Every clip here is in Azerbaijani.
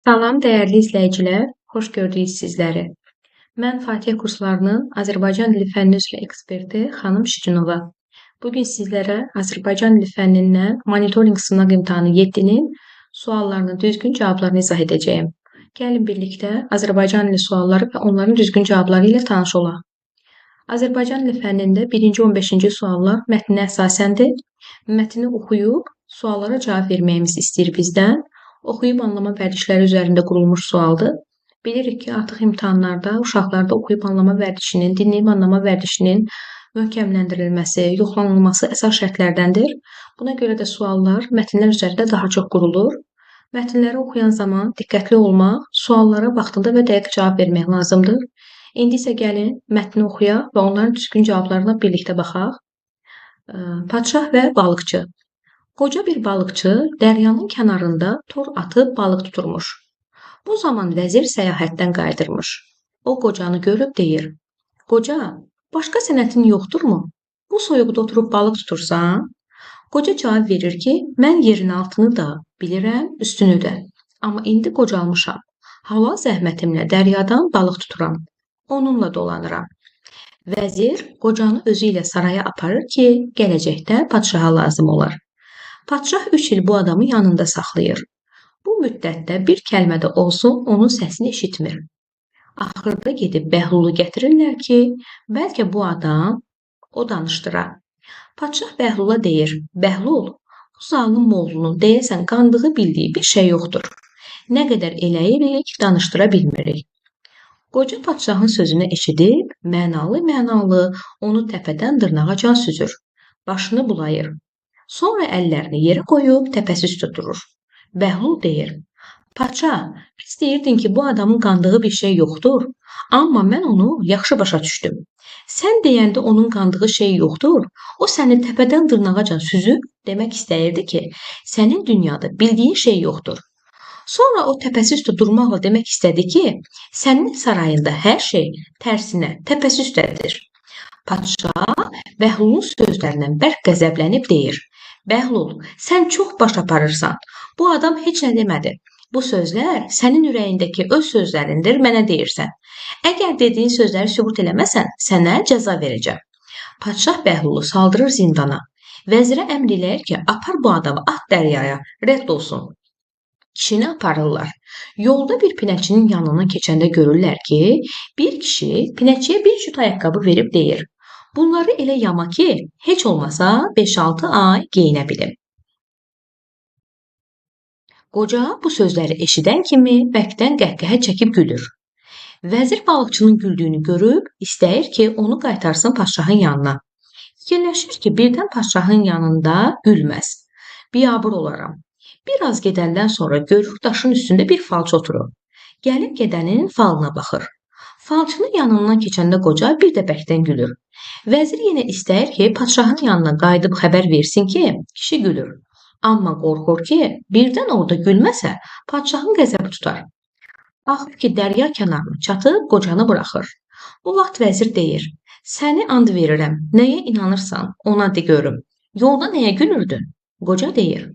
Salam, dəyərli izləyicilər, xoş gördük sizləri. Mən Fatih kurslarının Azərbaycan dili fənni üzrə eksperti xanım Şirinova. Bugün sizlərə Azərbaycan dili fənnindən monitorinq sınaq imtahanı 7-nin suallarının düzgün cavablarını izah edəcəyim. Gəlin birlikdə Azərbaycan dili sualları və onların düzgün cavabları ilə tanış olaq. Azərbaycan dili fənnində 1-ci 15-ci suallar mətninə əsasəndir. Mətni oxuyub suallara cavab verməyimizi istəyir bizdən. Oxuyub anlama vərdişləri üzərində qurulmuş sualdır. Bilirik ki, artıq imtahanlarda uşaqlarda oxuyub anlama vərdişinin, dinləyib anlama vərdişinin möhkəmləndirilməsi, yoxlanılması əsas şərtlərdəndir. Buna görə də suallar mətnlər üzərində daha çox qurulur. Mətnləri oxuyan zaman diqqətli olmaq, suallara vaxtında və dəqiq cavab vermək lazımdır. İndi isə gəlin mətni oxuyaq və onların düzgün cavablarına birlikdə baxaq. Padşah və balıqçı. Qoca bir balıqçı dəryanın kənarında tor atıb balıq tuturmuş. Bu zaman vəzir səyahətdən qayıdırmış. O qocanı görüb deyir: "Qoca, başqa sənətin yoxdurmu? Bu soyuqda oturub balıq tutursan?" Qoca cavab verir ki, "Mən yerin altını da bilirəm, üstünü də. Amma indi qocalmışam. Halal zəhmətimlə dəryadan balıq tuturam. Onunla dolanıram." Vəzir qocanı özü ilə saraya aparır ki, gələcəkdə padşaha lazım olar. Padşah 3 il bu adamı yanında saxlayır. Bu müddətdə bir kəlmə də olsun onun səsini eşitmir. Axırda gedib Bəhlulu gətirirlər ki, bəlkə bu adam o danışdıra. Padşah Bəhlula deyir: "Bəhlul, bu zalım oğlunun deyəsən qandığı bildiyi bir şey yoxdur. Nə qədər eləyirik, danışdıra bilmirik." Qoca padşahın sözünü eşidib, mənalı-mənalı onu təpədən dırnağacan süzür. Başını bulayır. Sonra əllərini yerə qoyub təpəsi üstə durur. Bəhlul deyir: "Padşah, biz deyirdin ki, bu adamın qandığı bir şey yoxdur, amma mən onu yaxşı başa düşdüm. Sən deyəndə onun qandığı şey yoxdur, o səni təpədən dırnağacan süzüb demək istəyirdi ki, sənin dünyada bildiyin şey yoxdur. Sonra o təpəsi üstə durmaqla demək istədi ki, sənin sarayında hər şey tərsinə təpəsi üstədir." Padşah Bəhlulun sözlərindən bərk qəzəblənib deyir: "Bəhlul, sən çox baş aparırsan. Bu adam heç nə demədi. Bu sözlər sənin ürəyindəki öz sözlərindir, mənə deyirsən. Əgər dediyin sözləri sübut eləməsən, sənə cəza verəcəm." Padşah Bəhlulu saldırır zindana. Vəzirə əmr eləyir ki, apar bu adamı, at dəryaya, rədd olsun. Kişini aparırlar. Yolda bir pinəçinin yanına keçəndə görürlər ki, bir kişi pinəçiyə bir cüt ayaqqabı verib deyir: "Bunları elə yama ki, heç olmasa 5-6 ay geyinə bilim." Qoca bu sözləri eşidən kimi bərkdən qəhqəhə çəkib gülür. Vəzir balıqçının güldüyünü görüb, istəyir ki, onu qaytarsın padşahın yanına. Fikirləşir ki, birdən padşahın yanında gülməz. Biabır olaram. Bir az gedəndən sonra görür daşın üstündə bir falçı oturur. Gəlib gedənin falına baxır. Falçının yanından keçəndə qoca bir də bərkdən gülür. Vəzir yenə istəyir ki, padşahın yanına qayıdıb xəbər versin ki, kişi gülür. Amma qorxur ki, birdən orada gülməsə, padşahın qəzəbi tutar. Axır ki, dərya kənarına çatıb qocanı buraxır. Bu vaxt vəzir deyir: "Səni and verirəm, nəyə inanırsan, ona de görüm. Yolda nəyə gülürdün?" Qoca deyir: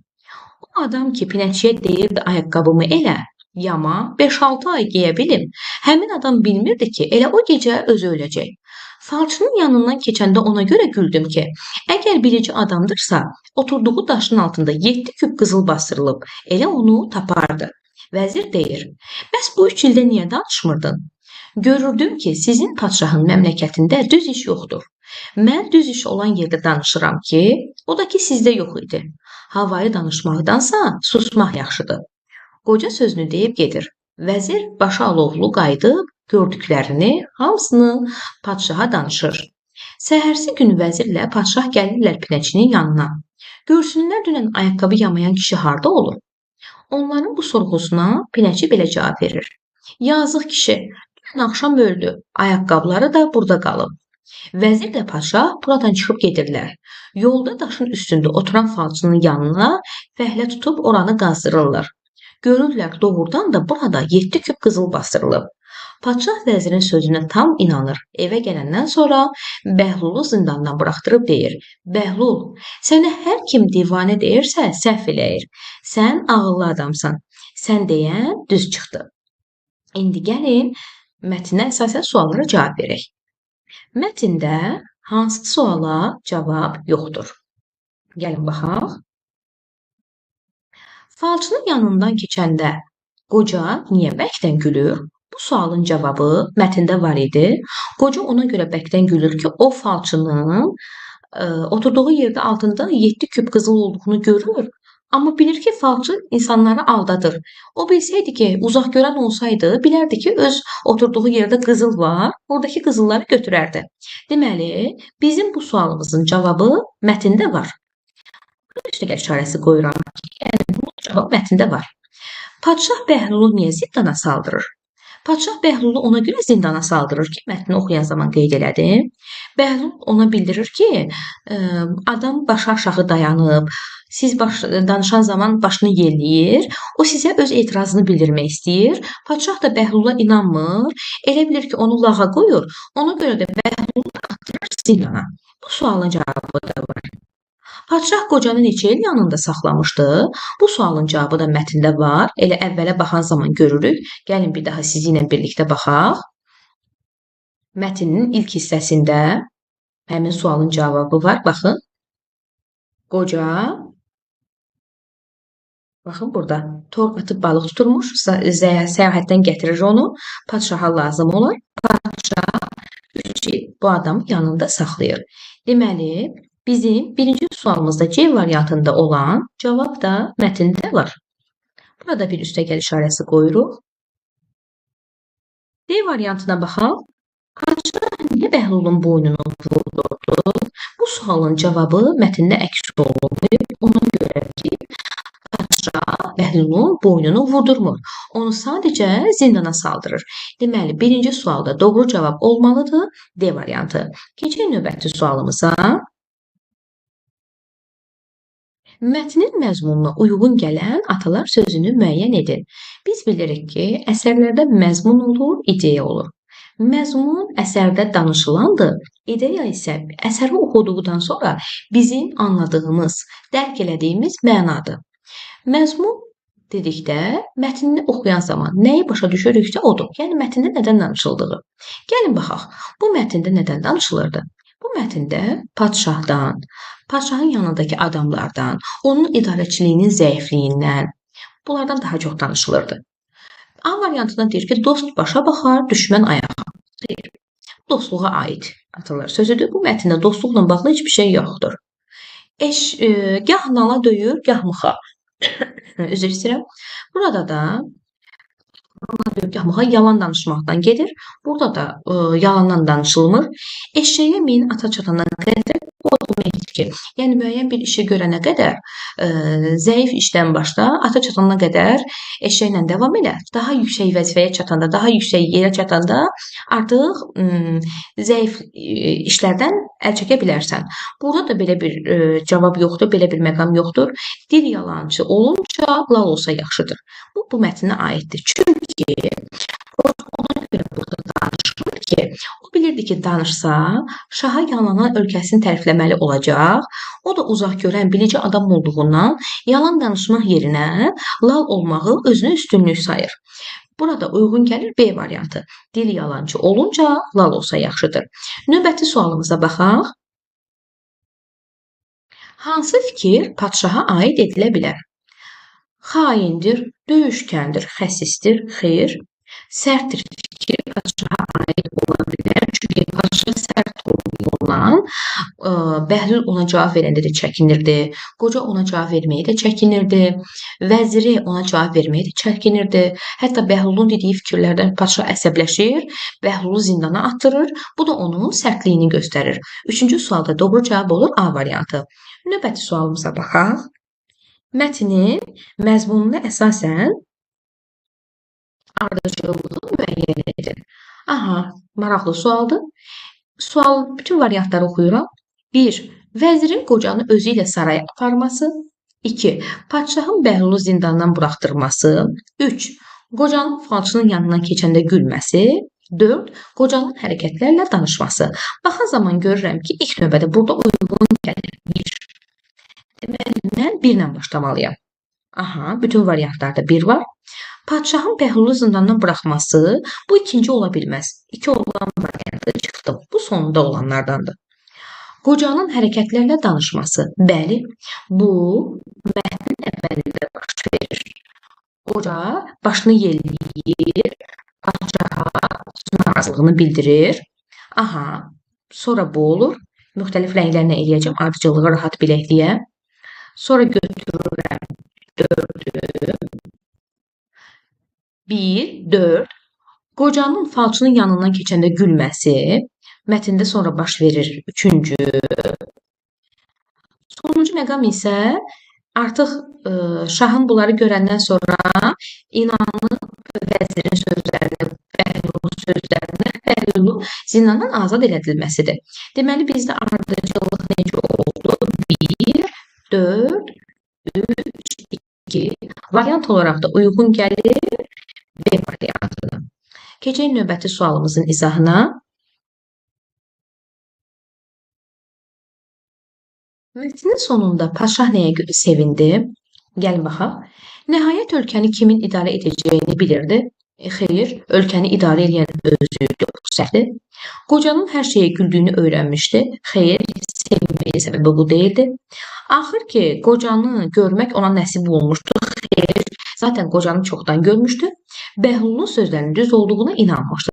"O adam ki, pinəçiyə deyirdi ayaqqabımı elə, yama 5-6 ay geyə bilim. Həmin adam bilmirdi ki, elə o gecə özü öləcək. Falçının yanından keçəndə ona görə güldüm ki, əgər bilici adamdırsa, oturduğu daşın altında 7 küp qızıl bastırılıb, elə onu tapardı." Vəzir deyir: "Bəs bu 3 ildə niyə danışmırdın? Görürdüm ki, sizin padşahın məmləkətində düz iş yoxdur. Mən düz iş olan yerdə danışıram ki, o da ki sizdə yox idi. Havayı danışmaqdansa susmaq yaxşıdır." Qoca sözünü deyib gedir. Vəzir başı alovlu qayıdıb gördüklərini hamısını padşaha danışır. Səhərsi günü vəzirlə padşah gəlirlər pinəçinin yanına. Görsünlər dünən ayaqqabı yamayan kişi harda olur? Onların bu sorğusuna pinəçi belə cavab verir: "Yazıq kişi, dünən axşam öldü, ayaqqabıları da burada qalıb." Vəzir də padşah buradan çıxıb gedirlər. Yolda daşın üstündə oturan falçının yanına fəhlə tutub oranı qazdırırlar. Görürlər doğrudan da burada 7 küp qızıl bastırılıb. Padşah vəzirin sözünə tam inanır. Evə gələndən sonra Bəhlulu zindandan buraxdırıb deyir: "Bəhlul, sənə hər kim divanə deyirsə səhv eləyir. Sən ağıllı adamsan. sən deyən düz çıxdı. İndi gəlin mətnə əsasən suallara cavab verək. Mətndə hansı suala cavab yoxdur? Gəlin baxaq. Falçının yanından keçəndə qoca niyə bərkdən gülür? Bu sualın cavabı mətndə var idi. Qoca ona görə bərkdən gülür ki, o falçının oturduğu yerdə altında 7 küp qızıl olduğunu görür. Amma bilir ki, falçı insanları aldadır. O bilsəydi ki, uzaq görən olsaydı, bilərdi ki, öz oturduğu yerdə qızıl var, oradakı qızılları götürərdi. Deməli, bizim bu sualımızın cavabı mətndə var. Üstəgəl işarəsi qoyuram ki, yəni bu cavab mətndə var. Padşah Bəhlulu niyə zindana saldırır? Padşah Bəhlulu ona görə zindana saldırır ki, mətni oxuyan zaman qeyd elədim. Bəhlul ona bildirir ki, adam başı aşağı dayanıb, siz danışan zaman başını yelləyir, o sizə öz etirazını bildirmək istəyir. Padşah da Bəhlula inanmır, elə bilir ki, onu lağa qoyur, ona görə də Bəhlulu atdırır zindana. Bu sualın cavabı da var. Padşah qocanı neçə il yanında saxlamışdı? Bu sualın cavabı da mətndə var. Elə əvvələ baxan zaman görürük. Gəlin bir daha sizi ilə birlikdə baxaq. Mətnin ilk hissəsində həmin sualın cavabı var. Baxın. Qoca baxın burada torq atıb balıq tuturmuş. Səyahətdən gətirir onu. Padşaha lazım olur. Padşah 3 il bu adamı yanında saxlayır. Deməli, bizim birinci sualımızda C variantında olan cavab da mətndə var. Burada bir üstəgəl işarəsi qoyuruq. D variantına baxaq. Padşah niyə Bəhlulun boynunu vurdurdu? Bu sualın cavabı mətndə əks olunub. Ona görə ki, Padşah Bəhlulun boynunu vurdurmur. Onu sadəcə zindana saldırır. Deməli, birinci sualda doğru cavab olmalıdır. D variantı. Keçək növbəti sualımıza. Mətnin məzmununa uyğun gələn atalar sözünü müəyyən edin. Biz bilirik ki, əsərlərdə məzmun olur, ideya olur. Məzmun əsərdə danışılandır, ideya isə əsəri oxuduqdan sonra bizim anladığımız, dərk elədiyimiz mənadır. Məzmun dedikdə, mətnini oxuyan zaman nəyi başa düşürüksə odur. Yəni, mətndə nədən danışıldığı. Gəlin baxaq, bu mətndə nədən danışılırdı? Bu mətndə padşahdan, padşahın yanındakı adamlardan, onun idarəçiliyinin zəifliyindən, bunlardan daha çox danışılırdı. A variantında deyir ki, dost başa baxar, düşmən ayağa. Deyir, dostluğa aid atalar sözüdür. Bu mətndə dostluqla bağlı heç bir şey yoxdur. Gah nala döyür, gah mıxa. Üzr istəyirəm. Burada da yalan danışmaqdan gedir. Burada da yalandan danışılmır. Eşeğe min ata çatana qədər o deməkdir ki, yəni müəyyən bir işi görənə qədər zəif işdən başla, ata çatana qədər eşəklə davam elə. Daha yüksək vəzifəyə çatanda, daha yüksək yerə çatanda artıq zəif işlərdən əl çəkə bilərsən. Burada da belə bir cavab yoxdur, belə bir məqam yoxdur. Dil yalançı olunca lal olsa yaxşıdır. Bu mətnə aiddir. Çünki ona görə burada danışmır ki, o bilirdi ki, danışsa, şaha yalanan ölkəsini tərifləməli olacaq. O da uzaq görən bilici adam olduğundan yalan danışmaq yerinə lal olmağı özünə üstünlük sayır. Burada uyğun gəlir B variantı. Dil yalancı olunca lal olsa yaxşıdır. Növbəti sualımıza baxaq. Hansı fikir padşaha aid edilə bilər? Xaindir, döyüşkəndir, xəsisdir, xeyr. Sərtdir fikir padşaha aid ola bilər. Çünki padşah sərt olan, Bəhlul ona cavab verəndə də çəkinirdi. Qoca ona cavab verməyə də çəkinirdi. Vəziri ona cavab verməyə də çəkinirdi. Hətta Bəhlulun dediyi fikirlərdən padşah əsəbləşir, Bəhlulu zindana atdırır. Bu da onun sərtliyini göstərir. Üçüncü sualda doğru cavab olur A variantı. Növbəti sualımıza baxaq. Mətnin məzmununa əsasən ardıcıllığını müəyyən edin. Aha, maraqlı sualdır. Sual, bütün variantları oxuyuram. 1. Vəzirin qocanı özü ilə saraya aparması. 2. Padşahın Bəhlulu zindandan buraxdırması. 3. Qocanın falçının yanından keçəndə gülməsi. 4. Qocanın hərəkətlərlə danışması. Baxan zaman görürəm ki, ilk növbədə burada uyğun gəlir. 1. Deməli, mən 1 ilə başlamalıyam. Aha, bütün variantlarda 1 var. Padşahın Bəhlulu zindandan buraxması bu ikinci ola bilməz. İki olan variantı çıxdım. Bu sonunda olanlardandır. Qocanın hərəkətlərlə danışması. Bəli, bu mətnin əvvəlində baş verir. Qoca başını yelləyir, padşaha narazılığını bildirir. Aha, sonra bu olur. Müxtəlif rənglərlə eləyəcəm, ardıcıllığı rahat bilək deyə. Sonra götürürəm 4'ü. 1, 4. Qocanın falçının yanından keçəndə gülməsi. Mətndə sonra baş verir 3-cü. Sonuncu məqam isə artıq şahın bunları görəndən sonra inanıb vəzirin sözlərinə, Bəhlulun sözlərinə, Bəhlulu zindandan azad edilməsidir. Deməli, bizdə ardıcıllıq necə oldu? 1, 4, 3, 2. Variant olaraq da uyğun gəlir B variantına. Keçək növbəti sualımızın izahına. Mətnin sonunda padşah nəyə görə sevindi? Gəlin baxaq. Nəhayət ölkəni kimin idarə edəcəyini bilirdi. Xeyr, ölkəni idarə edən özü idi, səhvdir. Qocanın hər şeyə güldüyünü öyrənmişdi. Xeyr, sevinməyə səbəbi bu deyildi. Axır ki, qocanı görmək ona nəsib olmuşdu. Xeyr, zaten qocanı çoxdan görmüşdü. Bəhlulun sözlərinin düz olduğuna inanmışdı.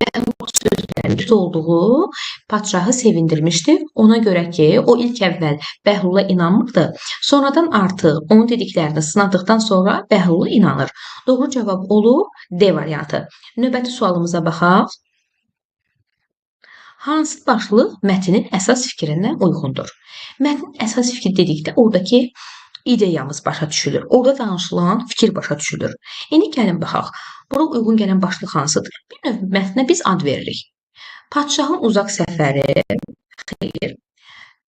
Bəhlulun sözlərinin düz olduğu padşahı sevindirmişdi. Ona görə ki, o ilk əvvəl Bəhlula inanmırdı. Sonradan artıq onun dediklərini sınadıqdan sonra Bəhlula inanır. Doğru cavab olur D variantı. Növbəti sualımıza baxaq. Hansı başlıq mətnin əsas fikrindən uyğundur? Mətnin əsas fikri dedikdə oradakı ideyamız başa düşülür. Orada danışılan fikir başa düşülür. İndi gəlin baxaq. Bura uyğun gələn başlıq hansıdır? Bir növ mətnə biz ad veririk. Padşahın uzaq səfəri, xeyr.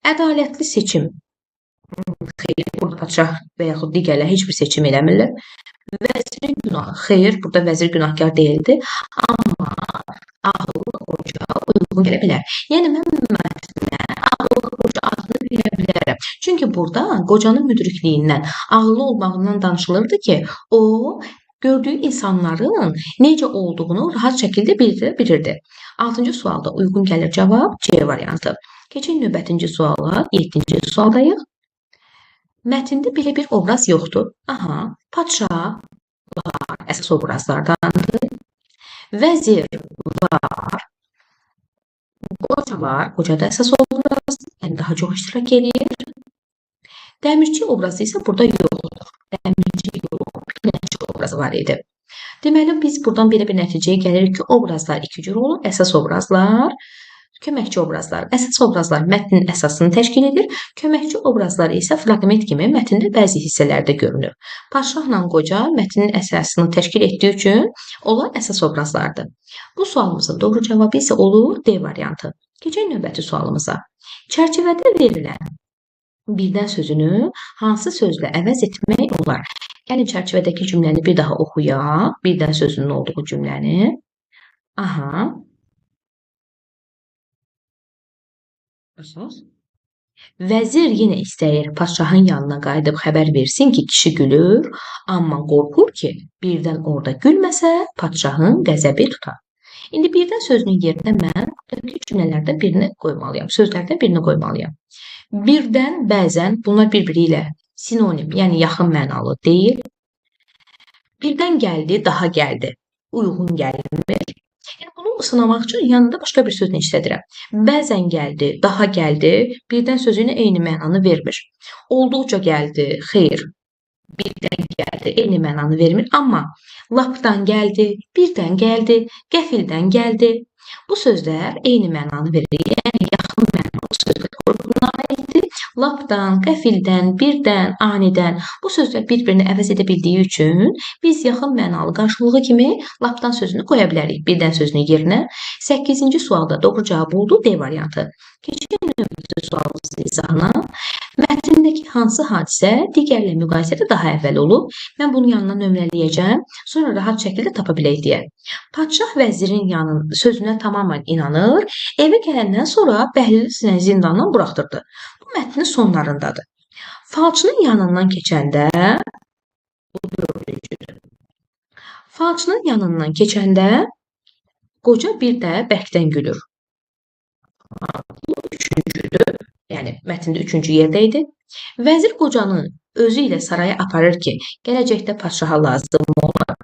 Ədalətli seçim, xeyr. Burada padşah və yaxud digərlər heç bir seçim eləmirlər. Vəzirin günahı, xeyr. Burada vəzir günahkar deyildi. Amma ağıllı qoca uyğun gələ bilər. Yəni, mən mətnə ağıllı qoca adını verə bilərəm. Çünki burada qocanın müdrikliyindən, ağıllı olmağından danışılırdı ki, o gördüyü insanların necə olduğunu rahat şəkildə bilirdi. 6-cı sualda uyğun gəlir cavab C variantı. Keçək növbətinci suala, 7-ci sualdayıq. Mətndə belə bir obraz yoxdur. Aha, padşah var, əsas obrazlardandır. Vəzir var, qoca var, qoca da əsas obraz, yəni daha çox iştirak edir. Dəmirçi obrazı isə burada yoxdur. Dəmirçi yox, pinəkçi obrazı var idi. Deməli, biz buradan belə bir nəticəyə gəlirik ki, obrazlar iki cür olur. Əsas obrazlar, köməkçi obrazlar. Əsas obrazlar mətnin əsasını təşkil edir. Köməkçi obrazlar isə fraqment kimi mətndə bəzi hissələrdə görünür. Padşahla qoca mətnin əsasını təşkil etdiyi üçün onlar əsas obrazlardır. Bu sualımızın doğru cavabı isə olur D variantı. Keçək növbəti sualımıza. Çərçivədə verilən birdən sözünü hansı sözlə əvəz etmək olar? Gəlin çərçivədəki cümləni bir daha oxuyaq. Birdən sözünün olduğu cümləni. Aha. Vəzir yenə istəyir padşahın yanına qayıdıb xəbər versin ki, kişi gülür, amma qorxur ki, birdən orada gülməsə, padşahın qəzəbi tutar. İndi birdən sözünün yerinə mən buradakı cümlələrdən birini qoymalıyam, sözlərdən birini qoymalıyam. Birdən, bəzən bunlar bir-biri ilə sinonim, yəni yaxın mənalı deyil. Birdən gəldi, daha gəldi. Uyğun gəlmir. Yəni, bunu sınamaq üçün yanında başqa bir sözünü işlədirəm. Bəzən gəldi, daha gəldi, birdən sözü ilə eyni mənanı vermir. Olduqca gəldi, xeyr. Birdən gəldi, eyni mənanı vermir. Amma lapdan gəldi, birdən gəldi, qəfildən gəldi. Bu sözlər eyni mənanı verir. Yəni, yaxın mənalı sözlər qrupuna aiddir. Lapdan, qəfildən, birdən, anidən bu sözlər bir-birini əvəz edə bildiyi üçün biz yaxın mənalı qarşılığı kimi lapdan sözünü qoya bilərik birdən sözünün yerinə. 8-ci sualda doğru cavab oldu D variantı. Keçək növbəti sualımızın izahına. Mətndəki hansı hadisə digərlə müqayisədə daha əvvəl olub? Mən bunu yanına nömrələyəcəm, sonra rahat şəkildə tapa bilək deyə. Padşah vəzirin sözünə tamamilə inanır, evə gələndən sonra Bəhlulu zindandan buraxdırdı. Bu mətnin sonlarındadır. Falçının yanından keçəndə Dördüncüdür. Falçının yanından keçəndə qoca bir də bərkdən gülür. Üçüncüdür. Yəni mətndə üçüncü yerdə idi. Vəzir qocanı özü ilə saraya aparır ki, gələcəkdə padşaha lazım olan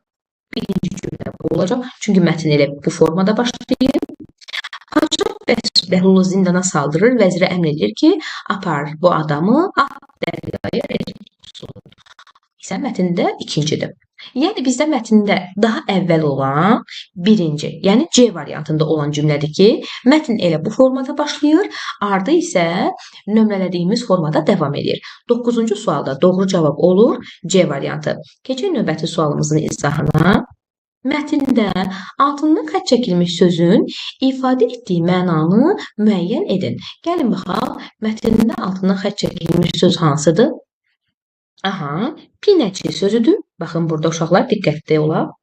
birinci cümlə bu olacaq. Çünki mətn elə bu formada başlayır. Padşah Bəhlulu zindana saldırır, vəzirə əmr edir ki, apar bu adamı dəryaya isə mətndə ikincidir. Yəni bizdə mətndə daha əvvəl olan birinci, yəni C variantında olan cümlədir ki, mətn elə bu formada başlayır, ardı isə nömrələdiyimiz formada davam edir. 9-cu sualda doğru cavab olur C variantı. Keçək növbəti sualımızın izahına. Mətndə altından xətt çəkilmiş sözün ifadə etdiyi mənanı müəyyən edin. Gəlin baxaq, mətndə altından xətt çəkilmiş söz hansıdır? Aha, pinəçi sözüdür. Baxın, burada uşaqlar diqqətli olaq.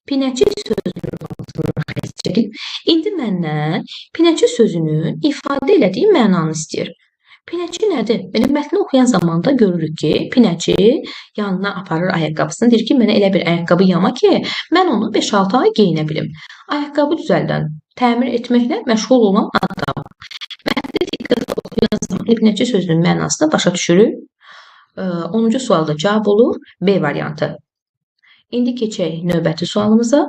Pinəçi sözünün altından xətt çəkilib. İndi məndən pinəçi sözünün ifadə elədiyi mənanı istəyir. Pinəçi nədir? Belə mətni oxuyan zamanda görürük ki, pinəçi yanına aparır ayaqqabısını, deyir ki, mənə elə bir ayaqqabı yama ki, mən onu 5-6 ay geyinə bilim. Ayaqqabı düzəldən, təmir etməklə məşğul olan adam. Mətni diqqətlə oxuyan zamanda pinəçi sözünün mənasını başa düşürük. 10-cu sualda cavab olur B variantı. İndi keçək növbəti sualımıza.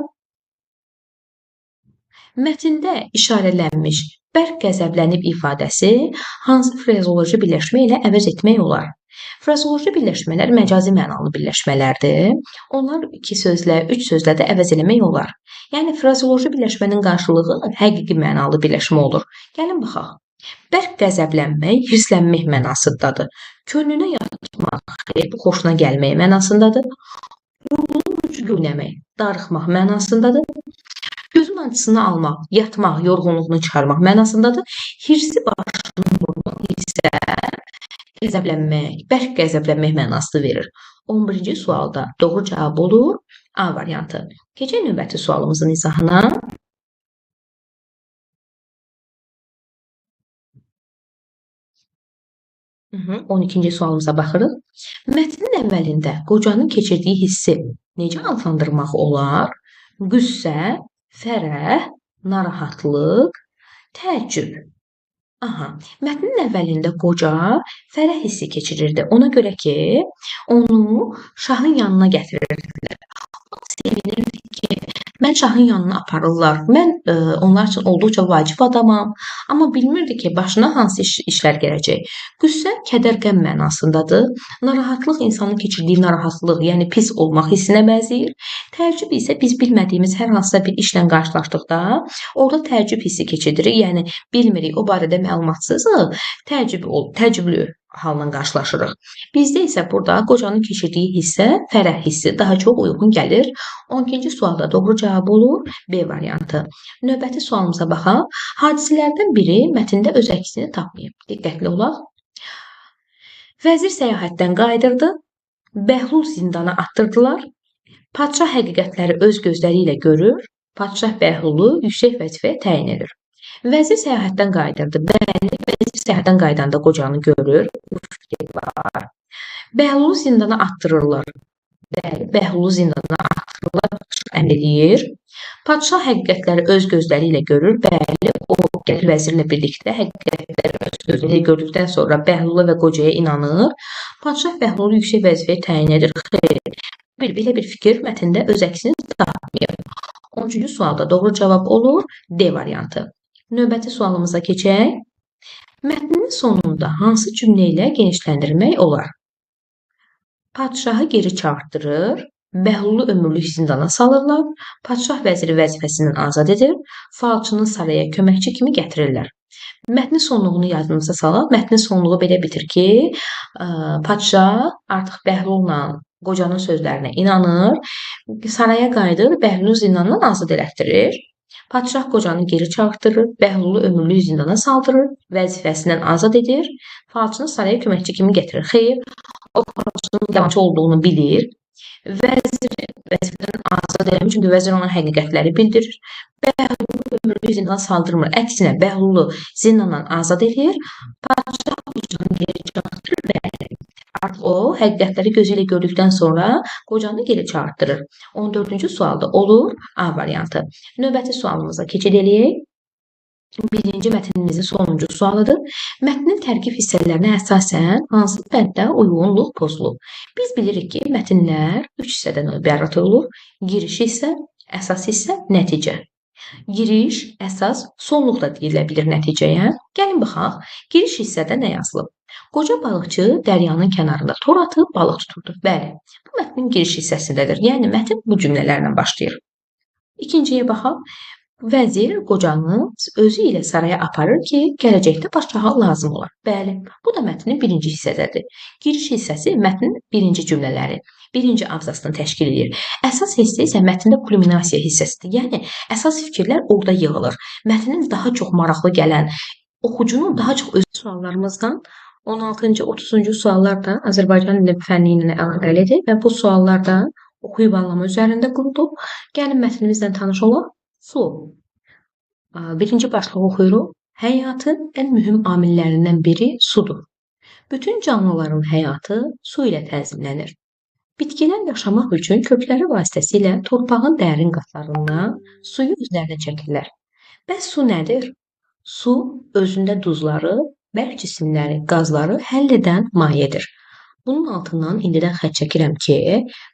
Mətndə işarələnmiş bərk qəzəblənib ifadəsi hansı frazeoloji birləşmə ilə əvəz etmək olar? Frazeoloji birləşmələr məcazi mənalı birləşmələrdir. Onlar 2 sözlə, 3 sözlə də əvəz eləmək olar. Yəni frazeoloji birləşmənin qarşılığı həqiqi mənalı birləşmə olur. Gəlin baxaq. Bərk qəzəblənmək, hirslənmək mənasındadır. Könlünə yatmaq, xoşuna gəlmək mənasındadır. Yorğunluq göynəmək, darıxmaq mənasındadır. Gözün acısını almaq, yatmaq, yorğunluğunu çıxarmaq mənasındadır. Hirsi başını vurmaq isə qəzəblənmək, bərk qəzəblənmək mənasını verir. 11-ci sualda doğru cavab olur A variantı. Keçək növbəti sualımızın izahına. Hı-hı, 12-ci sualımıza baxırıq. Mətnin əvvəlində qocanın keçirdiyi hissi necə adlandırmaq olar? Qüssə, fərəh, narahatlıq, təəccüb. Aha, mətnin əvvəlində qoca fərəh hissi keçirirdi. Ona görə ki, onu şahın yanına gətirirdilər. Sevinirdi ki, mən şahın yanına aparırlar. Mən onlar üçün olduqca vacib adamam. Amma bilmirdi ki, başına hansı işlər gələcək. Qüssə, kədər, qəm mənasındadır. Narahatlıq insanın keçirdiyi narahatlıq, yəni pis olmaq hissinə bənzəyir. Təəccüb isə biz bilmədiyimiz hər hansısa bir işlə qarşılaşdıqda orada təəccüb hissi keçiririk. Yəni bilmirik, o barədə məlumatsızıq, təəccüblü halla qarşılaşırıq. Bizdə isə burada qocanın keçirdiyi hissə fərəh hissi daha çox uyğun gəlir. 12-ci sualda doğru cavab olur B variantı. Növbəti sualımıza baxaq. Hadisələrdən biri mətndə öz əksini tapmayıb. Diqqətli olaq. Vəzir səyahətdən qayıdırdı. Bəhlul zindana atdırdılar. Padşah həqiqətləri öz gözləri ilə görür. Padşah Bəhlulu yüksək vəzifəyə təyin edir. Vəzir səyahətdən qayıdırdı. Bəli, vəzir səyahətdən qaydanda qocanı görür. Bu fikir var. Bəhlulu zindana atdırırlar. Bəli, Bəhlulu zindana atdırırlar. Əmr edir. Padşah həqiqətləri öz gözləri ilə görür. Bəli, o gəlir vəzirlə birlikdə həqiqətləri öz gözləri ilə gördükdən sonra Bəhlula və qocaya inanır. Padşah Bəhlulu yüksək vəzifəyə təyin edir. Xeyr. Belə bir fikir mətndə öz əksini tapmıyor. 13-cü sualda doğru cavab olur D variantı. Növbəti sualımıza keçək. Mətnin sonunda hansı cümlə ilə genişləndirmək olar? Padşahı geri çağırtdırır, Bəhlulu ömürlük zindana salırlar, padşah vəziri vəzifəsindən azad edir, falçını saraya köməkçi kimi gətirirlər. Mətnin sonluğunu yadınıza salaq. Mətnin sonluğu belə bitir ki, padşah artıq Bəhlulla qocanın sözlərinə inanır, saraya qayıdır, Bəhlulu zindandan azad elətdirir. Padşah qocanı geri çağırtdırır, Bəhlulu ömürlük zindana saldırır, vəzifəsindən azad edir, falçını saraya köməkçi kimi gətirir. Xeyr, o falçının yalançı olduğunu bilir. Vəzir vəzifədən azad eləmiş, çünki vəzir ona həqiqətləri bildirir. Bəhlulu ömürlük zindana saldırmır. Əksinə, Bəhlulu zindandan azad edir. Padşah qocanı geri çağırtdırır və Artıq o həqiqətləri gözü ilə gördükdən sonra qocanı geri çağırtdırır. 14-cü sualda olur A variantı. Növbəti sualımıza keçid eləyək. Birinci mətnimizin sonuncu sualıdır. Mətnin tərkib hissələrinə əsasən hansı bənddə uyğunluq pozulub? Biz bilirik ki, mətnlər 3 hissədən ibarət olur. Giriş hissə, əsas hissə, nəticə. Giriş, əsas, sonluq da deyilə bilir nəticəyə. Gəlin baxaq, giriş hissədə nə yazılıb? Qoca balıqçı dəryanın kənarında tor atıb balıq tuturdu. Bəli, bu mətnin giriş hissəsindədir. Yəni mətn bu cümlələrlə başlayır. İkinciyə baxaq. Vəzir qocanı özü ilə saraya aparır ki, gələcəkdə padşaha lazım olar. Bəli, bu da mətnin birinci hissədədir. Giriş hissəsi mətnin birinci cümlələri, birinci abzasını təşkil edir. Əsas hissə isə mətndə kulminasiya hissəsidir. Yəni, əsas fikirlər orada yığılır. Mətnin daha çox maraqlı gələn, oxucunun daha çox öz suallarımızdan 16-cı, 30-cu suallar da Azərbaycan dili fənni ilə əlaqəlidir və bu suallar da oxuyub anlama üzərində qurulub. Gəlin mətnimizlə tanış olaq. Su. Birinci başlığı oxuyuruq. Həyatın ən mühüm amillərindən biri sudur. Bütün canlıların həyatı su ilə tənzimlənir. Bitkilər yaşamaq üçün kökləri vasitəsilə torpağın dərin qatlarından suyu özlərinə çəkirlər. Bəs su nədir? Su özündə duzları, bərk cisimləri, qazları həll edən mayedir. Bunun altından indidən xətt çəkirəm ki,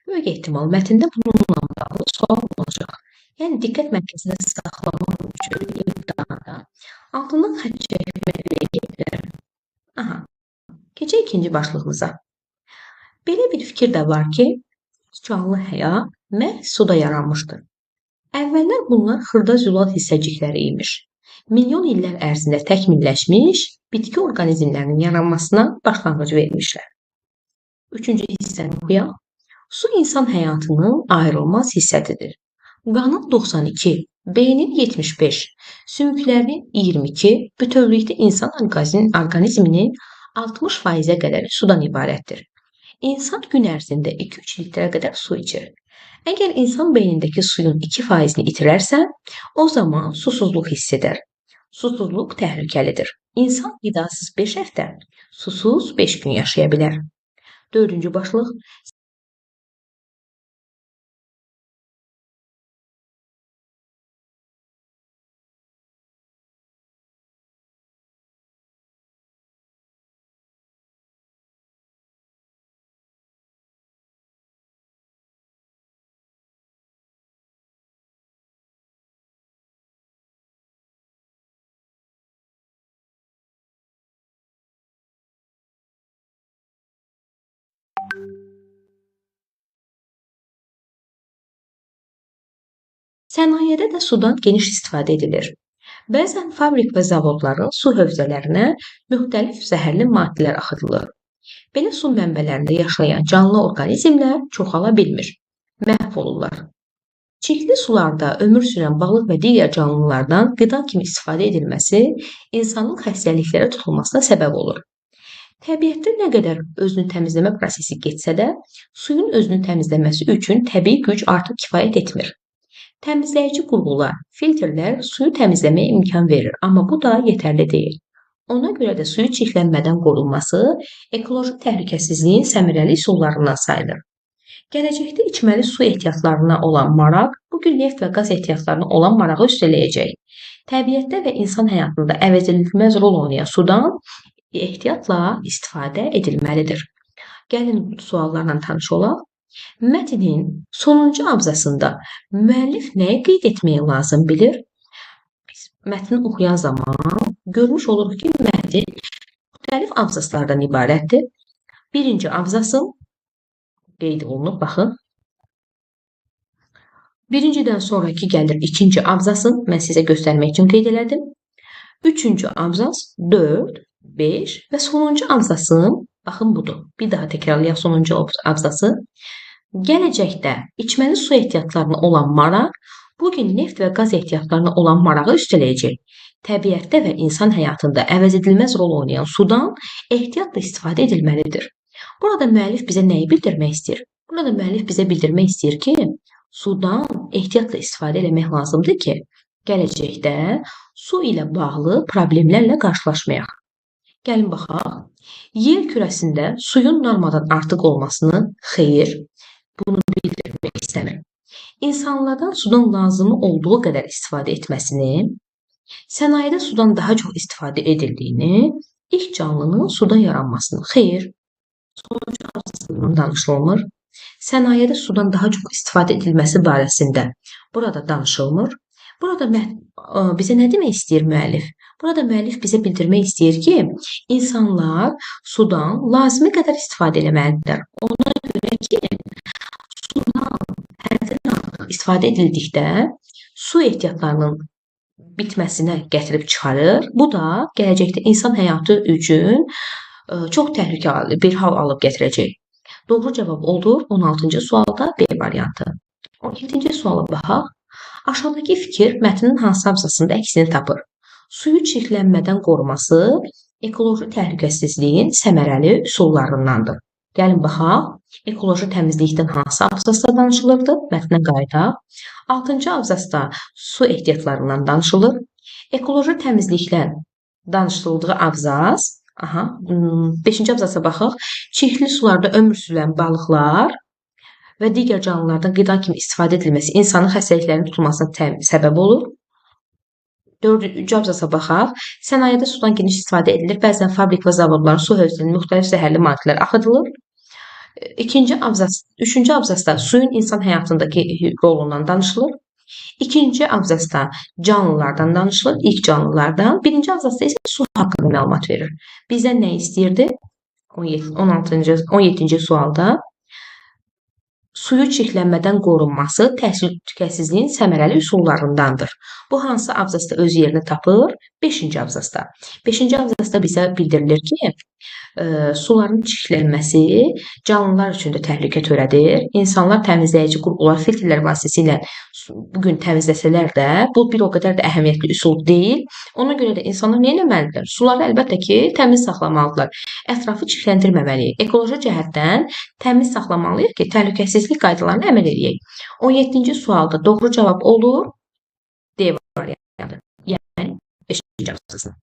böyük ehtimal mətndə bununla bağlı sual olacaq. Yəni, diqqət mərkəzində saxlamaq üçün imtahanda altından xətt çəkmək verirlər. Aha, keçək ikinci başlığımıza. Belə bir fikir də var ki, canlı həyat məhz suda yaranmışdır. Əvvəllər bunlar xırda zülal hissəcikləri imiş. Milyon illər ərzində təkmilləşmiş bitki orqanizmlərinin yaranmasına başlanğıc vermişlər. Üçüncü hissəni oxuyaq. Su insan həyatının ayrılmaz hissədidir. Qanın 92, beynin 75, sümüklərinin 22, bütövlükdə insan orqanizminin 60%-ə qədəri sudan ibarətdir. İnsan gün ərzində 2-3 litrə qədər su içir. Əgər insan beynindəki suyun 2%-ni itirərsə, o zaman susuzluq hiss edər. Susuzluq təhlükəlidir. İnsan qidasız 5 həftə, susuz 5 gün yaşaya bilər. Dördüncü başlıq. Sənayədə də sudan geniş istifadə edilir. Bəzən fabrik və zavodların su hövzələrinə müxtəlif zəhərli maddələr axıdılır. Belə su mənbələrində yaşayan canlı orqanizmlər çoxala bilmir, məhv olurlar. Çirkli sularda ömür sürən balıq və digər canlılardan qida kimi istifadə edilməsi insanın xəstəliklərə tutulmasına səbəb olur. Təbiətdə nə qədər özünü təmizləmə prosesi getsə də, suyun özünü təmizləməsi üçün təbii güc artıq kifayət etmir. Təmizləyici qurğular, filtrlər suyu təmizləməyə imkan verir, amma bu da yetərli deyil. Ona görə də suyu çirklənmədən qorunması ekoloji təhlükəsizliyin səmərəli üsullarından sayılır. Gələcəkdə içməli su ehtiyatlarına olan maraq, bugün neft və qaz ehtiyatlarına olan marağı üstələyəcək. Təbiətdə və insan həyatında əvəzedilməz rol oynayan sudan ehtiyatla istifadə edilməlidir. Gəlin suallarla tanış olaq. Mətnin sonuncu abzasında müəllif nəyi qeyd etməyi lazım bilir? Biz mətni oxuyan zaman görmüş oluruq ki, mətn müxtəlif abzaslardan ibarətdir. Birinci abzasın qeyd olunub, baxın. Birincidən sonraki gəlir ikinci abzasın, mən sizə göstərmək üçün qeyd elədim. Üçüncü abzas, 4, 5 və sonuncu abzasın, baxın budur. Bir daha təkrarlayaq sonuncu abzası. Gələcəkdə içməli su ehtiyatlarına olan maraq, bugün neft və qaz ehtiyatlarına olan marağı üstələyəcək. Təbiətdə və insan həyatında əvəzedilməz rol oynayan sudan ehtiyatla istifadə edilməlidir. Burada müəllif bizə nəyi bildirmək istəyir? Burada müəllif bizə bildirmək istəyir ki, sudan ehtiyatla istifadə etmək lazımdır ki, gələcəkdə su ilə bağlı problemlərlə qarşılaşmayaq. Gəlin baxaq. Yer kürəsində suyun normadan artıq olmasını xeyr, bunu bildirmək istəmir. İnsanlardan sudan lazımı olduğu qədər istifadə etməsini, sənayedə sudan daha çox istifadə edildiyini, ilk canlının suda yaranmasını xeyr, sonucu arasından danışılmır. Sənayedə sudan daha çox istifadə edilməsi barəsində burada danışılmır. Burada bizə nə demək istəyir müəllif? Burada müəllif bizə bildirmək istəyir ki, insanlar sudan lazımi qədər istifadə etməlidirlər. Ona görə ki, sudan həddindən artıq istifadə edildikdə su ehtiyatlarının bitməsinə gətirib çıxarır. Bu da gələcəkdə insan həyatı üçün çox təhlükəli bir hal alıb gətirəcək. Doğru cavab olur 16-cı sualda B variantı. 17-ci suala baxaq. Aşağıdakı fikir mətnin hansı abzasında əksini tapır? Suyu çirklənmədən qoruması ekoloji təhlükəsizliyin səmərəli üsullarındandır. Gəlin baxaq. Ekoloji təmizlikdən hansı abzasda danışılırdı? Mətnə qayıdaq. 6-cı abzasda su ehtiyatlarından danışılır. Ekoloji təmizlikdən danışıldığı abzas, 5-ci abzasa baxaq. Çirkli sularda ömür sürən balıqlar və digər canlılardan qida kimi istifadə edilməsi insanın xəstəliklərinin tutulmasına səbəb olur. 4-cü abzasa baxaq. Sənayedə sudan geniş istifadə edilir. Bəzən fabrik və zavodların su hövzlərində müxtəlif zəhərli maddələr axıdılır. 3-cü abzasda suyun insan həyatındakı rolundan danışılır. 2-ci abzasda canlılardan danışılır, ilk canlılardan. 1-ci abzasda isə su haqqında məlumat verir. Bizdən nə istəyirdi? 17-ci sualda suyu çirklənmədən qorunması təhlükəsizliyin səmərəli üsullarındandır. Bu hansı abzasda öz yerini tapır? 5-ci abzasda. 5-ci abzasda bizə bildirilir ki, suların çirklənməsi canlılar üçün də təhlükə törədir. İnsanlar təmizləyici qurğular, filtrlər vasitəsilə bugün təmizləsələr də, bu bir o qədər də əhəmiyyətli üsul deyil. Ona görə də insanlar nə etməlidirlər? Suları əlbəttə ki, təmiz saxlamalıdırlar. Ətrafı çirkləndirməməliyik. Ekoloji cəhətdən təmiz saxlamalıyıq ki, təhlükəsizlik qaydalarına əməl edək. 17-ci sualda doğru cavab olur D variantı. Yəni 5-ci abzasında.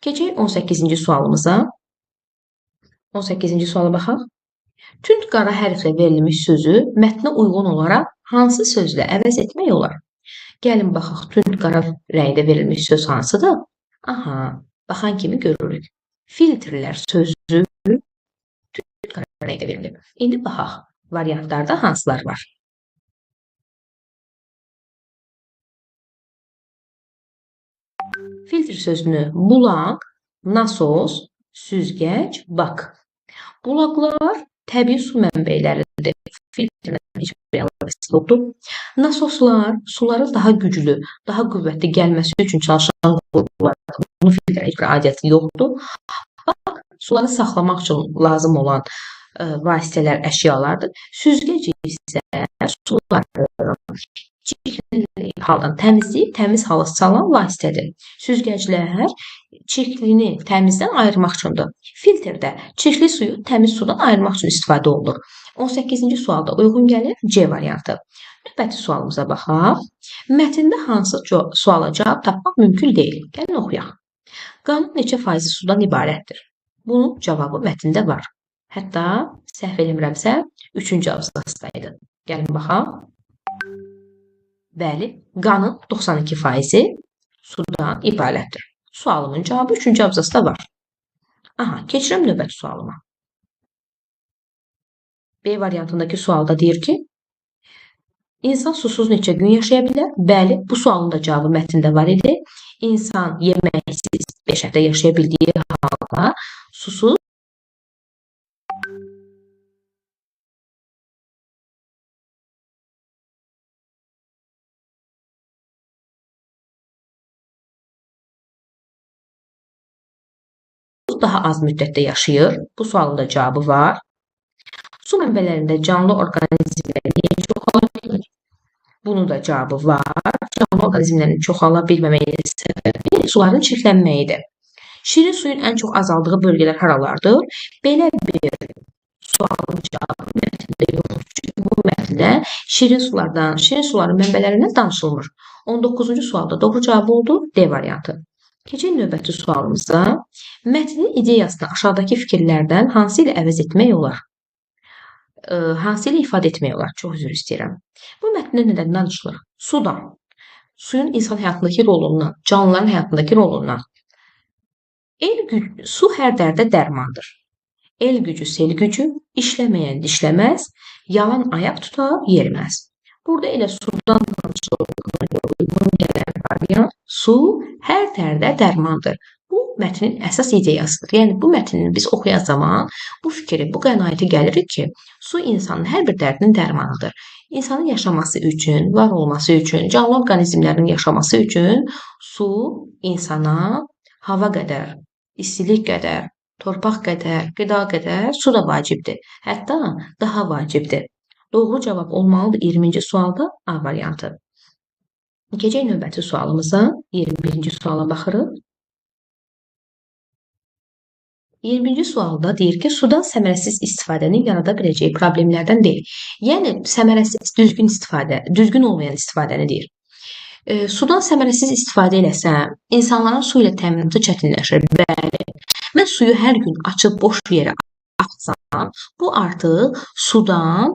Keçək 18-ci sualımıza. 18-ci suala baxaq. Tünd qara hərflə verilmiş sözü mətnə uyğun olaraq hansı sözlə əvəz etmək olar? Gəlin baxaq, tünd qara rəngdə verilmiş söz hansıdır? Baxan kimi görürük. Filtrlər sözü tünd qara rəngdə verilib. İndi baxaq, variantlarda hansılar var? Filtr sözünü bulaq, nasos, süzgəc, bak. Bulaqlar təbii su mənbələridir. Filtrlə heç bir əlaqəsi yoxdur. Nasoslar suların daha güclü, daha qüvvətli gəlməsi üçün çalışan qurğular. Bunun filtrə heç bir aidiyyəti yoxdur. Bak, suları saxlamaq üçün lazım olan vasitələr, əşyalardır. Süzgəc isə suları çirkli haldan təmizləyib, təmiz hala salan vasitədir. Süzgəclər çirklini təmizdən ayırmaq üçündür. Filtrdə çirkli suyu təmiz sudan ayırmaq üçün istifadə olunur. 18-ci sualda uyğun gəlir C variantı. Növbəti sualımıza baxaq. Mətndə hansı suala cavab tapmaq mümkün deyil? Gəlin oxuyaq. Qanun neçə faizi sudan ibarətdir? Bunun cavabı mətndə var. Hətta səhv eləmirəmsə 3-cü abzasdaydı. Gəlin baxaq. Bəli, qanın 92% sudan ibarətdir. Sualımın cavabı 3-cü abzasda var. Keçirəm növbəti sualıma. B variantındakı sualda deyir ki, insan susuz neçə gün yaşaya bilər? Bəli, bu sualın da cavabı mətndə var idi. İnsan yeməksiz 5 həftə yaşaya bildiyi halda susuz daha az müddətdə yaşayır. Bu sualın da cavabı var. Su mənbələrində canlı orqanizmlərin çoxala bilir. Bunun da cavabı var. Canlı orqanizmlərin çoxala bilməməyin səbəbi suların çirklənməyidir. Şirin suyun ən çox azaldığı bölgələr haralardır? Belə bir sualın cavabı mətndə yoxdur. Çünki bu mətndə şirin suların mənbələrindən danışılmır. 19-cu sualda doğru cavabı oldu D variantı. Keçək növbəti sualımıza. Mətnin ideyasını aşağıdakı fikirlərdən hansı ilə əvəz etmək olar? Hansı ilə ifadə etmək olar? Çox üzr istəyirəm. Bu mətndə nədən danışılır? Sudan. Suyun insan həyatındakı rolundan, canlıların həyatındakı rolundan. Su hər dərdə dərmandır. El gücü, sel gücü, işləməyən dişləməz, yalan ayaq tutar, yeriməz. Burada elə sudan danışılır. Su hər dərdə dərmandır. Bu mətnin əsas ideyasıdır. Yəni bu mətni biz oxuyan zaman bu fikri, bu qənaəti gəlirik ki, su insanın hər bir dərdinin dərmanıdır. İnsanın yaşaması üçün, var olması üçün, canlı orqanizmlərin yaşaması üçün su insana hava qədər, istilik qədər, torpaq qədər, qida qədər su da vacibdir. Hətta daha vacibdir. Doğru cavab olmalıdır 20-ci sualda A variantı. Keçək növbəti sualımıza, 21-ci suala baxırıq. 20-ci sualda deyir ki, sudan səmərəsiz istifadənin yarada biləcəyi problemlərdən deyil. Yəni, səmərəsiz, düzgün olmayan istifadəni deyir. Sudan səmərəsiz istifadə eləsəm, insanların su ilə təminatı çətinləşir. Bəli, mən suyu hər gün açıb boş yerə axsam, bu artıq sudan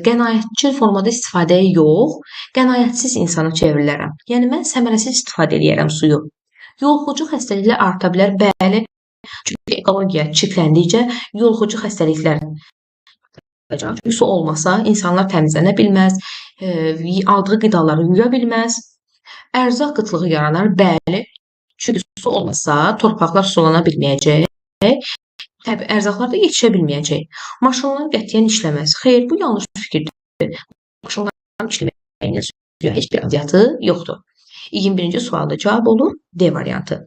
qənaətçil formada istifadəyə yox, qənaətsiz insana çevrilərəm. Yəni, mən səmərəsiz istifadə edirəm suyu. Yoluxucu xəstəliklər arta bilər, bəli, çünki ekologiya çirkləndikcə yoluxucu xəstəliklər çünki su olmasa insanlar təmizlənə bilməz, aldığı qidaları yuya bilməz, ərzaq qıtlığı yaranar, bəli, çünki su olmasa torpaqlar sulana bilməyəcək, ərzaqlar da yetişə bilməyəcək. Maşınlar qətiyyən işləməz. Xeyr, bu yanlış fikirdir. Maşınların işləməyinin suya heç bir aidiyyatı yoxdur. 21-ci sualda cavab olur D variantı.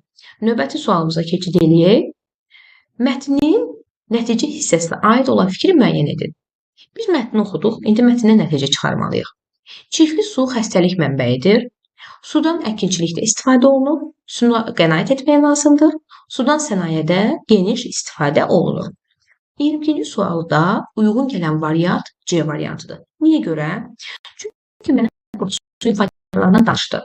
Növbəti sualımıza keçid eləyək. Mətnin nəticə hissəsinə aid olan fikri müəyyən edin. Biz mətni oxuduq, indi mətndən nəticə çıxarmalıyıq. Çirkli su xəstəlik mənbəyidir. Sudan əkinçilikdə istifadə olunur. Suna qənaət etmək lazımdır. Sudan sənayədə geniş istifadə olunur. 22-ci sualda uyğun gələn variant C variantıdır. Niyə görə? Çünki mənə suyun faydalarından danışdı.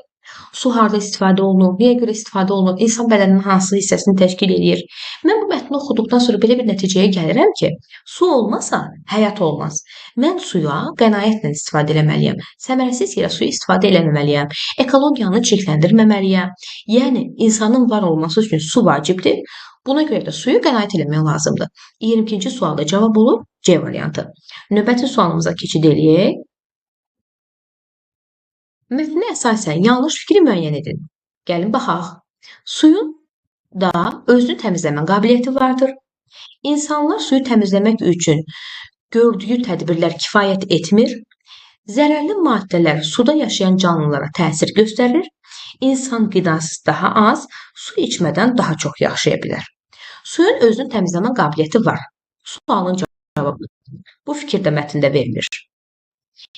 Su harda istifadə olunur, niyə görə istifadə olunur, insan bədəninin hansı hissəsini təşkil edir. Mən bu mətni oxuduqdan sonra belə bir nəticəyə gəlirəm ki, su olmasa həyat olmaz. Mən suya qənaətlə istifadə eləməliyəm. Səmərəsiz yerə suyu istifadə eləməməliyəm. Ekologiyanı çirkləndirməməliyəm. Yəni, insanın var olması üçün su vacibdir. Buna görə də suyu qənaət eləmək lazımdır. 22-ci sualda cavab olur C variantı. Növbəti sualımıza keçid eləyək. Mətnə əsasən yanlış fikri müəyyən edin. Gəlin baxaq. Suyun da özünü təmizləmə qabiliyyəti vardır. İnsanlar suyu təmizləmək üçün gördüyü tədbirlər kifayət etmir. Zərərli maddələr suda yaşayan canlılara təsir göstərir. İnsan qidasız daha az, su içmədən daha çox yaşaya bilər. Suyun özünü təmizləmə qabiliyyəti var. Sualın cavabı. Bu fikir də mətndə verilir.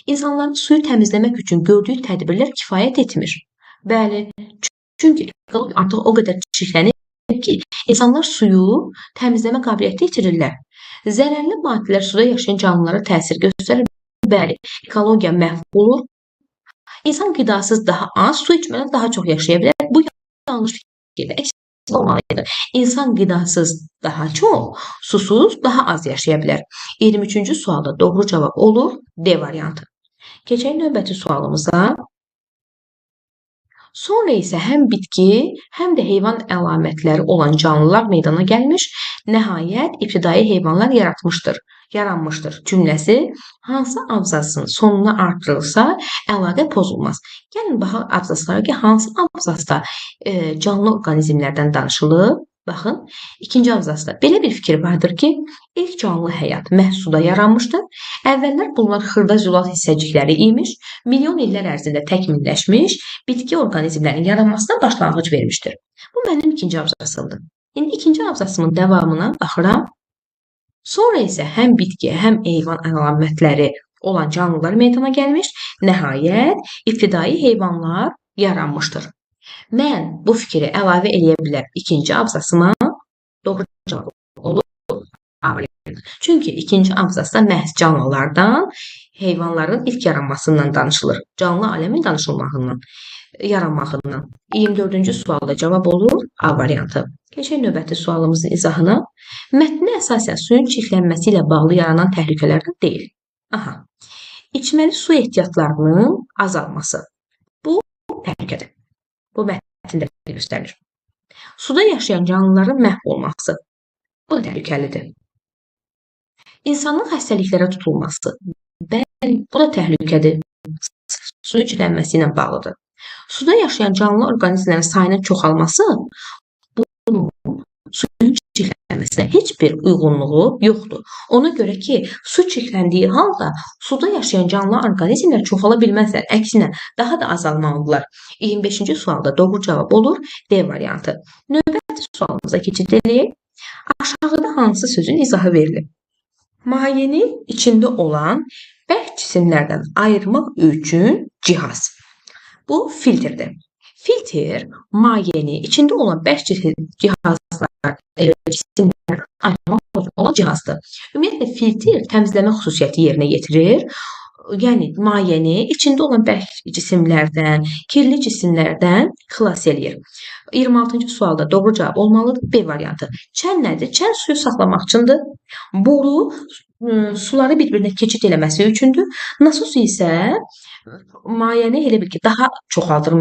İnsanların suyu təmizləmək üçün gördüyü tədbirlər kifayət etmir. Bəli, çünki artıq o qədər çirklənir ki, insanlar suyu təmizləmə qabiliyyəti itirirlər. Zərərli maddələr suda yaşayan canlılara təsir göstərir. Bəli, ekologiya məhv olur. İnsan qidasız daha az, su içmədən daha çox yaşaya bilər. Bu yanlış fikirdir. Əks olmalıdır. İnsan qidasız daha çox, susuz daha az yaşaya bilər. 23-cü sualda doğru cavab olur D variantı. Keçək növbəti sualımıza. Sonra isə həm bitki, həm də heyvan əlamətləri olan canlılar meydana gəlmiş, nəhayət ibtidai heyvanlar yaranmışdır cümləsi hansı abzasın sonuna artırılsa əlaqə pozulmaz. Gəlin baxaq abzaslara ki, hansı abzasda canlı orqanizmlərdən danışılır. Baxın, ikinci abzasda belə bir fikir vardır ki, ilk canlı həyat məhz suda yaranmışdır. Əvvəllər bunlar xırda-zülal hissəcikləri imiş, milyon illər ərzində təkmilləşmiş, bitki orqanizmlərinin yaranmasına başlanğıc vermişdir. Bu mənim ikinci abzasımdır. İndi ikinci abzasımın davamına baxıram. Sonra isə həm bitki, həm heyvan əlamətləri olan canlılar meydana gəlmiş, nəhayət ibtidai heyvanlar yaranmışdır. Mən bu fikri əlavə eləyə bilər ikinci abzasıma, doğru cavab olur. Çünki ikinci abzasda məhz canlılardan heyvanların ilk yaranmasından danışılır. Canlı aləmin danışılmağından, yaranmağından. 24-cü sualda cavab olur A variantı. Keçək növbəti sualımızın izahına. Mətnə əsasən suyun çirklənməsi ilə bağlı yaranan təhlükələrdən deyil. Aha. İçməli su ehtiyatlarının azalması. Bu təhlükədir. Bu mətndə göstərilir. Suda yaşayan canlıların məhv olması. Bu da təhlükəlidir. İnsanın xəstəliklərə tutulması. Bəli, bu da təhlükədir. Su içilənməsi ilə bağlıdır. Suda yaşayan canlı orqanizmlərin sayının çoxalması bunun suyun çirklənməsinə heç bir uyğunluğu yoxdur. Ona görə ki, su çirkləndiyi halda suda yaşayan canlı orqanizmlər çoxala bilməzlər. Əksinə, daha da azalmalıdırlar. 25-ci sualda doğru cavab olur D variantı. Növbəti sualımıza keçid edək. Aşağıda hansı sözün izahı verilib? Mayenin içində olan bərk cisimlərdən ayırmaq üçün cihaz. Bu filtrdir. Filtr mayeni içində olan bərk cihazlar, cisimlərdən ayırmaq olan cihazdır. Ümumiyyətlə filtr təmizləmə xüsusiyyəti yerinə yetirir. Yəni mayeni içində olan bərk cisimlərdən, kirli cisimlərdən xilas eləyir. 26-cı sualda doğru cavab olmalıdır B variantı. Çən nədir? Çən suyu saxlamaq üçündür. Boru suları bir-birinə keçid eləməsi üçündür. Nasos isə mayəni elə bil ki, daha çoxaldır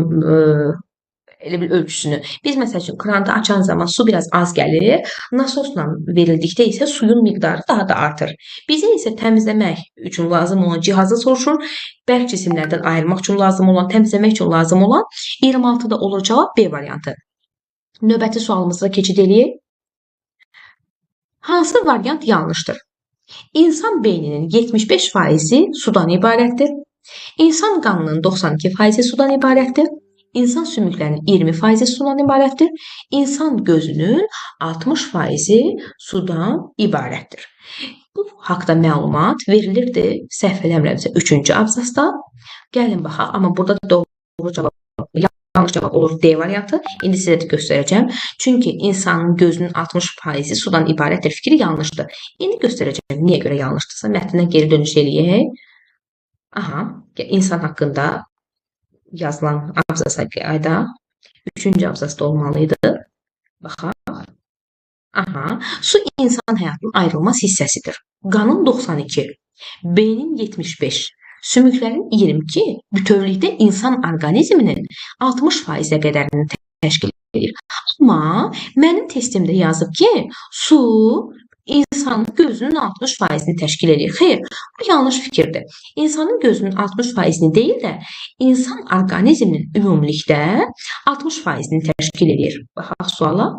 elə bil ölçüsünü. Biz məsəl üçün kranı açan zaman su biraz az gəlir. Nasosla verildikdə isə suyun miqdarı daha da artır. Bizə isə təmizləmək üçün lazım olan cihazı soruşur. Bərk cisimlərdən ayırmaq üçün lazım olan, təmizləmək üçün lazım olan 26-da olur cavab B variantı. Növbəti sualımıza keçid eləyək. Hansı variant yanlışdır? İnsan beyninin 75% sudan ibarətdir. İnsan qanının 92% sudan ibarətdir. İnsan sümüklərinin 20% sudan ibarətdir. İnsan gözünün 60% sudan ibarətdir. Bu haqda məlumat verilirdi, səhv eləmirəmsə 3-cü abzasda. Gəlin baxaq, amma burada doğru cavab, yanlış cavab olur D variantı. İndi sizə də göstərəcəm. Çünki insanın gözünün 60% sudan ibarətdir fikri yanlışdır. İndi göstərəcəm niyə görə yanlışdırsa. Mətninə geri dönüş eləyək. Aha, insan haqqında yazılan abzasa qayda 3-cü abzasda olmalıydı. Baxaq. Aha, su insan həyatının ayrılmaz hissəsidir. Qanın 92, beynin 75, sümüklərin 22, bütövlükdə insan orqanizminin 60%-ə qədərini təşkil edir. Amma mənim testimdə yazıb ki, su insanın gözünün 60%-ni təşkil edir. Xeyr, bu yanlış fikirdir. İnsanın gözünün 60%-ni deyil də, insan orqanizminin ümumilikdə 60%-ni təşkil edir. Baxaq suala.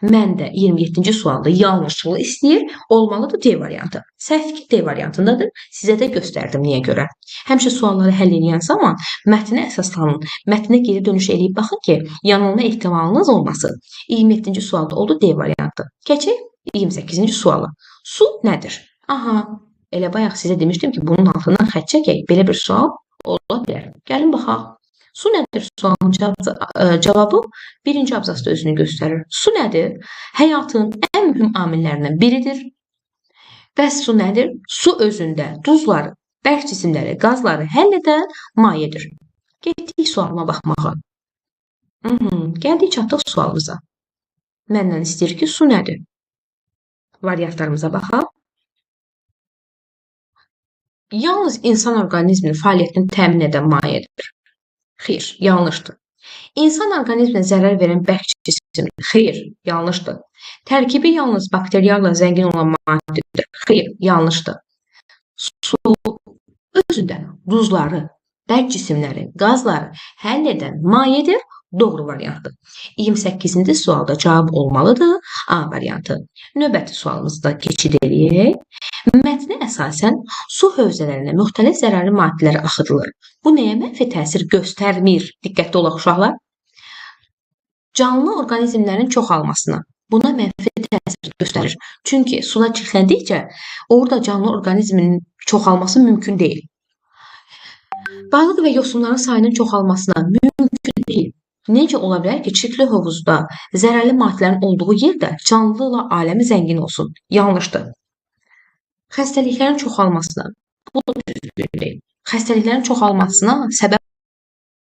Mən də 27-ci sualda yanlışlığı istəyir, olmalıdır D variantı. Səhv fikir D variantındadır. Sizə də göstərdim niyə görə. Həmişə sualları həll edən zaman mətnə əsaslanın. Mətnə geri dönüş eləyib baxın ki, yanılma ehtimalınız olmasın. 27-ci sualda oldu D variantı. Keçək 28-ci suala. Su nədir? Aha, elə bayaq sizə demişdim ki, bunun altından xətt çəkək. Belə bir sual ola bilər. Gəlin baxaq. Su nədir? Sualın cavabı birinci abzasda özünü göstərir. Su nədir? Həyatın ən mühüm amillərindən biridir. Bəs su nədir? Su özündə duzları, bərk cisimləri, qazları həll edən mayedir. Getdik sualıma baxmağa. Gəldik çatdıq sualımıza. Məndən istəyir ki, su nədir? Variantlarımıza baxaq. Yalnız insan orqanizminin fəaliyyətini təmin edən mayedir. Xeyr, yanlışdır. İnsan orqanizminə zərər verən bərk cisim. Xeyr, yanlışdır. Tərkibi yalnız bakteriyalarla zəngin olan maddedir. Xeyr, yanlışdır. Su özündə duzları, bərk cisimləri, qazları həll edən mayedir. Doğru variantdır. 28-ci sualda cavab olmalıdır A variantı. Növbəti sualımızda keçid eləyək. Mətnə əsasən su hövzələrinə müxtəlif zərərli maddələr axıdılır. Bu nəyə mənfi təsir göstərmir? Diqqətli olaq uşaqlar. Canlı orqanizmlərin çoxalmasına buna mənfi təsir göstərir. Çünki suda çirkləndikcə orada canlı orqanizmin çoxalması mümkün deyil. Balıq və yosunların sayının çoxalmasına mümkün deyil. Necə ola bilər ki, çirkli hovuzda zərərli maddələrin olduğu yerdə canlılarla aləmi zəngin olsun? Yanlışdır. Xəstəliklərin çoxalmasına Bu da düzdür. Xəstəliklərin çoxalmasına səbəb